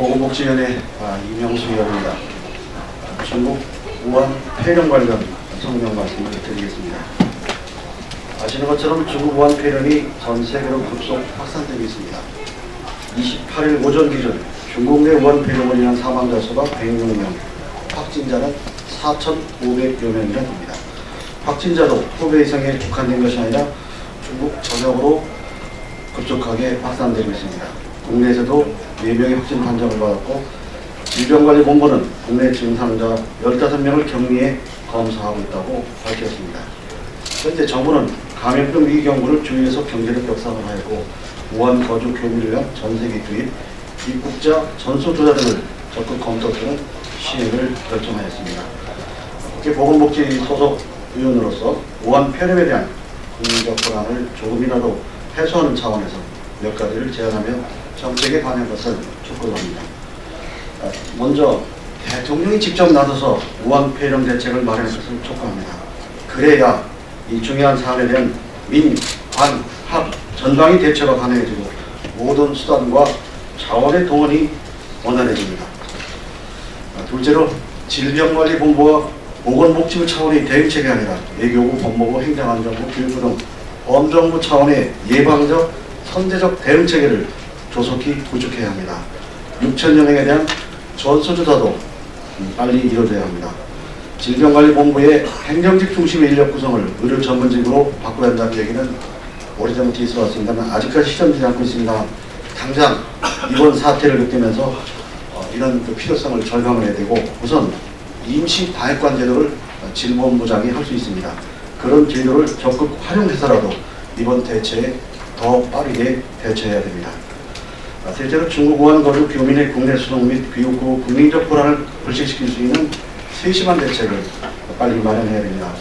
보건복지위원회 이명수 위원입니다. 중국 우한 폐렴 관련 성명 말씀을 드리겠습니다. 아시는 것처럼 중국 우한 폐렴이 전 세계로 급속 확산되고 있습니다. 28일 오전 기준 중국 내 우한 폐렴으로 인한 사망자 수가 106명, 확진자는 4,500여 명이나 됩니다. 확진자도 후베이 이상에 국한된 것이 아니라 중국 전역으로 급속하게 확산되고 있습니다. 국내에서도 4명의 확진 판정을 받았고 질병관리본부는 국내 증상자 15명을 격리해 검사하고 있다고 밝혔습니다. 현재 정부는 감염병 위기 경보를 주의해서 경제력 격상을 하였고 우한 거주 교민을 위한 전세계 투입, 입국자 전수 조사 등을 적극 검토 또는 시행을 결정하였습니다. 국회 보건복지 소속 의원으로서 우한 폐렴에 대한 국민적 불안을 조금이라도 해소하는 차원에서 몇 가지를 제안하며 정책에 관한 것을 촉구합니다. 먼저 대통령이 직접 나서서 우한 폐렴 대책을 마련할 것을 촉구합니다. 그래야 이 중요한 사안에 대한 민, 관, 합 전방위 대처가 가능해지고 모든 수단과 자원의 동원이 원활해집니다. 둘째로 질병관리본부와 보건복지부 차원의 대응책이 아니라 외교부, 법무부, 행정안전부, 교육부 등 범정부 차원의 예방적, 선제적 대응체계를 조속히 구축해야 합니다. 6,000여 명에 대한 전수조사도 빨리 이루어져야 합니다. 질병관리본부의 행정직 중심의 인력 구성을 의료 전문직으로 바꿔야 한다는 얘기는 오래전부터 있어 왔습니다만 아직까지 실현되지 않고 있습니다. 당장 이번 사태를 겪으면서 이런 필요성을 절감해야 되고 우선 임시 방역관 제도를 질본부장이 할 수 있습니다. 그런 제도를 적극 활용해서라도 이번 대처에 더 빠르게 대처해야 됩니다. 셋째로 중국 우한 거주 교민의 국내 수송 및 귀국 후 국민적 불안을 불식시킬 수 있는 세심한 대책을 빨리 마련해야 됩니다.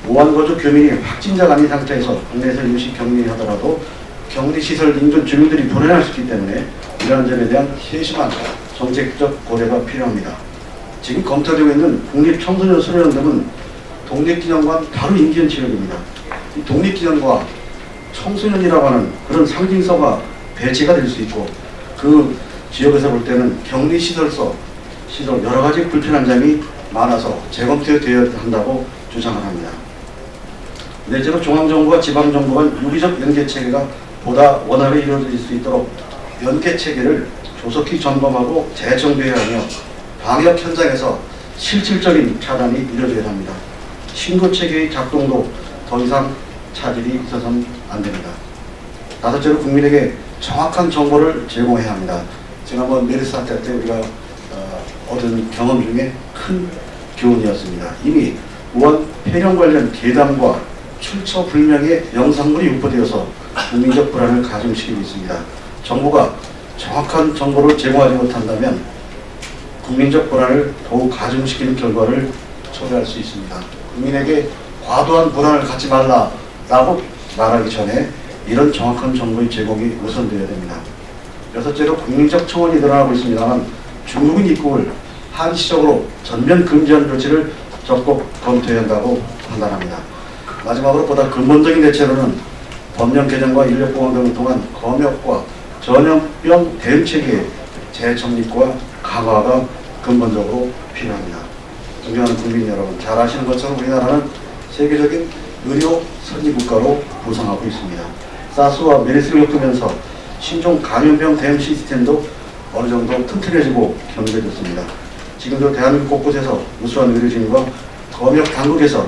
우한 거주 교민이 확진자가 아닌 상태에서 국내에서 임시 격리하더라도 격리시설 인근 주민들이 불안할 수 있기 때문에 이러한 점에 대한 세심한 정책적 고려가 필요합니다. 지금 검토되고 있는 국립청소년 수련원 등은 독립기념관 바로 인근 지역입니다. 이 독립기념과 청소년이라고 하는 그런 상징서가 배치가 될 수 있고 그 지역에서 볼 때는 격리시설서, 시설 여러 가지 불편한 점이 많아서 재검토되어야 한다고 주장을 합니다. 넷째로 중앙정부와 지방정부 간 유기적 연계체계가 보다 원활하게 이루어질 수 있도록 연계체계를 조속히 점검하고 재정비해야 하며 방역 현장에서 실질적인 차단이 이루어져야 합니다. 신고체계의 작동도 더 이상 차질이 있어서는 안 됩니다. 다섯째로 국민에게 정확한 정보를 제공해야 합니다. 지난번 메르스 사태 때 우리가 얻은 경험 중에 큰 교훈이었습니다. 이미 우한 폐렴 관련 계담과 출처 불명의 영상물이 유포되어서 국민적 불안을 가중시키고 있습니다. 정부가 정확한 정보를 제공하지 못한다면 국민적 불안을 더욱 가중시키는 결과를 초래할 수 있습니다. 국민에게 과도한 불안을 갖지 말라라고 말하기 전에 이런 정확한 정보의 제공이 우선되어야 됩니다. 여섯째로 국민적 청원이 늘어나고 있습니다만 중국인 입국을 한시적으로 전면 금지하는 조치를 적극 검토해야 한다고 판단합니다. 마지막으로 보다 근본적인 대책으로는 법령 개정과 인력 보강 등을 통한 검역과 전염병 대응체계의 재정립과 강화가 근본적으로 필요합니다. 존경하는 국민 여러분, 잘 아시는 것처럼 우리나라는 세계적인 의료 선진국가로 부상하고 있습니다. 사스와 메르스를 겪으면서 신종 감염병 대응 시스템도 어느 정도 튼튼해지고 견고해졌습니다. 지금도 대한민국 곳곳에서 우수한 의료진과 검역 당국에서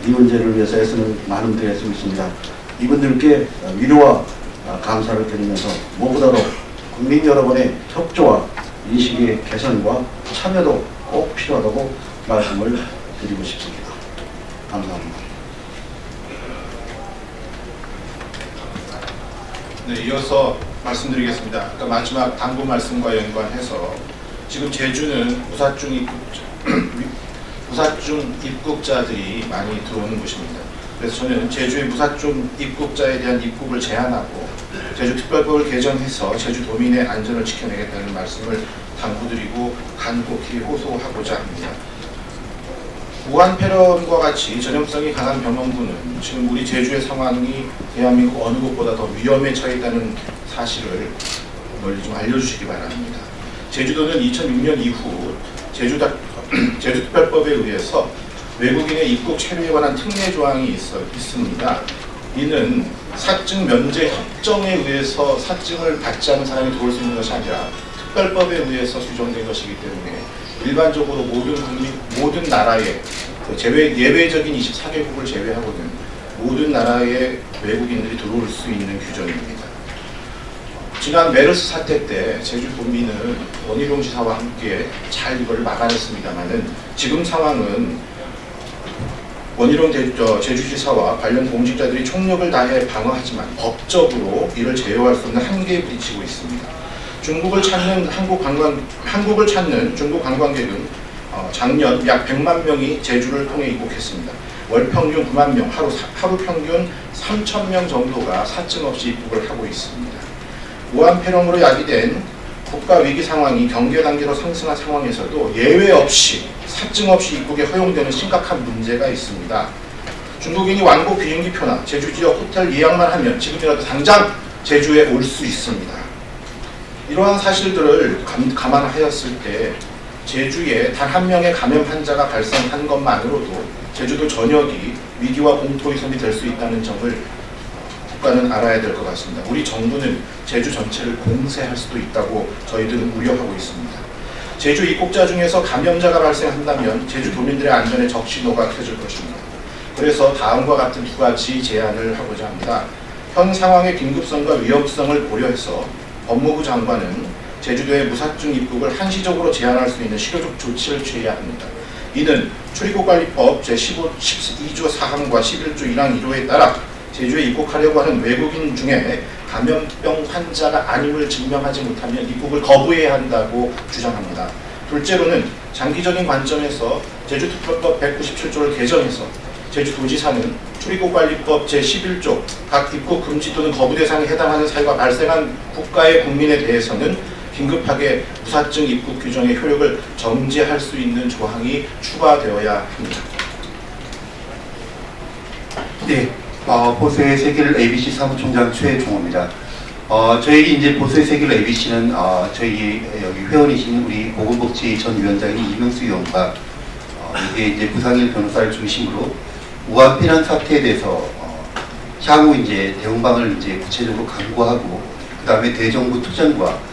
이 문제를 위해서 애쓰는 많은 분들이 애쓰고 있습니다. 이분들께 위로와 감사를 드리면서 무엇보다도 국민 여러분의 협조와 인식의 개선과 참여도 꼭 필요하다고 말씀을 드리고 싶습니다. 감사합니다. 네, 이어서 말씀드리겠습니다. 아까 마지막 당부 말씀과 연관해서 지금 제주는 무사증 입국자들이 많이 들어오는 곳입니다. 그래서 저는 제주의 무사증 입국자에 대한 입국을 제한하고 제주특별법을 개정해서 제주 도민의 안전을 지켜내겠다는 말씀을 당부드리고 간곡히 호소하고자 합니다. 우한 폐렴과 같이 전염성이 강한 병원군은 지금 우리 제주의 상황이 대한민국 어느 곳보다 더 위험에 처해 있다는 사실을 널리 좀 알려주시기 바랍니다. 제주도는 2006년 이후 제주특별법에 의해서 외국인의 입국 체류에 관한 특례 조항이 있습니다. 이는 사증 면제 협정에 의해서 사증을 받지 않은 사람이 들어올 수 있는 것이 아니라 특별법에 의해서 규정된 것이기 때문에 일반적으로 모든 나라의 예외적인 24개국을 제외하고는 모든 나라의 외국인들이 들어올 수 있는 규정입니다. 지난 메르스 사태 때 제주도민은 원희룡 지사와 함께 잘 이걸 막아냈습니다만은 지금 상황은 원희룡 제주지사와 관련 공직자들이 총력을 다해 방어하지만 법적으로 이를 제어할 수 없는 한계에 부딪히고 있습니다. 한국을 찾는 중국 관광객은 작년 약 100만 명이 제주를 통해 입국했습니다. 월 평균 9만 명, 하루 평균 3천 명 정도가 사증 없이 입국을 하고 있습니다. 우한 폐렴으로 야기된 국가 위기 상황이 경계 단계로 상승한 상황에서도 예외 없이 사증 없이 입국에 허용되는 심각한 문제가 있습니다. 중국인이 왕복 비행기표나 제주 지역 호텔 예약만 하면 지금이라도 당장 제주에 올 수 있습니다. 이러한 사실들을 감안하였을 때 제주에 단 한 명의 감염 환자가 발생한 것만으로도 제주도 전역이 위기와 공포위험이 될 수 있다는 점을 국가는 알아야 될 것 같습니다. 우리 정부는 제주 전체를 공세할 수도 있다고 저희들은 우려하고 있습니다. 제주 입국자 중에서 감염자가 발생한다면 제주도민들의 안전에 적신호가 켜질 것입니다. 그래서 다음과 같은 두 가지 제안을 하고자 합니다. 현 상황의 긴급성과 위험성을 고려해서 법무부 장관은 제주도의 무사증 입국을 한시적으로 제한할 수 있는 실효적 조치를 취해야 합니다. 이는 출입국관리법 제12조 4항과 11조 1항 1호에 따라 제주에 입국하려고 하는 외국인 중에 감염병 환자가 아님을 증명하지 못하면 입국을 거부해야 한다고 주장합니다. 둘째로는 장기적인 관점에서 제주특별법 197조를 개정해서 제주도지사는 출입국관리법 제11조 각 입국 금지 또는 거부 대상에 해당하는 사유가 발생한 국가의 국민에 대해서는 긴급하게 무사증 입국 규정의 효력을 정지할 수 있는 조항이 추가되어야 합니다. 네, 보수의 세계를 ABC 사무총장 최종호입니다. 저희 이제 보수의 세계를 ABC는 저희 여기 회원이신 우리 보건복지 전 위원장인 이명수 의원과 이게 이제 부상일 변호사를 중심으로 우한 폐렴 사태에 대해서 향후 이제 대응방을 이제 구체적으로 강구하고 그 다음에 대정부 투쟁과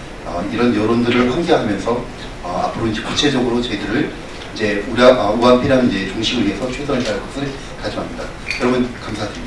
이런 여론들을 환기하면서 앞으로 이제 구체적으로 저희들을 이제 우한 폐렴 이제 종식을 위해서 최선을 다할 것을 다짐합니다. 여러분 감사드립니다.